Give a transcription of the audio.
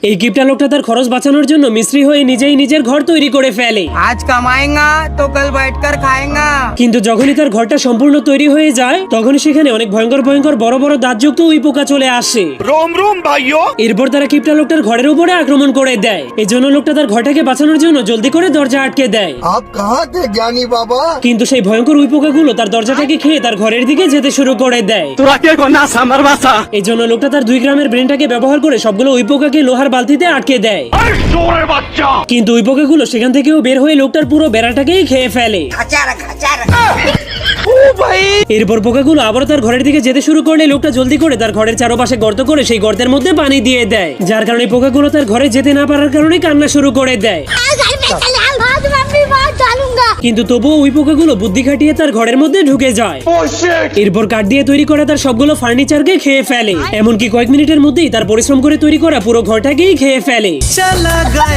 এই কিপটা লোকটা তার খরচ বাঁচানোর জন্য মিস্ত্রি হয়ে নিজেই নিজের ঘর তৈরি করে ফেলে। आज कमाएगा तो कल बैठकर खाएगा। কিন্তু যখনই তার ঘরটা সম্পূর্ণ তৈরি হয়ে যায় তখনই সেখানে অনেক ভয়ঙ্কর ভয়ঙ্কর বড় বড় দাঁতযুক্ত উই পোকা চলে আসে। रोम रोम भाइयों। এরপর তারা কিপটা লোকটার ঘরের উপরে আক্রমণ করে দেয়। এই জন্য লোকটা তার ঘরটাকে বাঁচানোর জন্য জলদি করে দরজা আটকে দেয়। आप कहाँ थे ज्ञानी बाबा? কিন্তু সেই ভয়ঙ্কর উই পোকাগুলো তার দরজাটাকে খেয়ে তার ঘরের দিকে যেতে শুরু করে দেয়। এই জন্য লোকটা তার 2 গ্রামের ব্রেনটাকে ব্যবহার করে সবগুলো উই পোকাকে লোহার বালতিতে আটকে দেয়। কিন্তু উই পোকাগুলো সেখান থেকেও বের হয়ে লোকটার পুরো বেড়াটাকেই খেয়ে ফেলে। এরপর পোকাগুলো আবার তার ঘরের দিকে যেতে শুরু করলে লোকটা জলদি করে তার ঘরের চারপাশে গর্ত করে সেই গর্তের মধ্যে পানি দিয়ে দেয়, যার কারণে পোকাগুলো তার ঘরে যেতে না পারার কারণে কান্না শুরু করে দেয়। কিন্তু তবুও ওই পোকাগুলো বুদ্ধি খাটিয়ে তার ঘরের মধ্যে ঢুকে যায়। এরপর কাঠ দিয়ে তৈরি করা তার সবগুলো ফার্নিচারকে খেয়ে ফেলে। এমনকি কয়েক মিনিটের মধ্যেই তার পরিশ্রম করে তৈরি করা পুরো ঘরটাকেই খেয়ে ফেলে।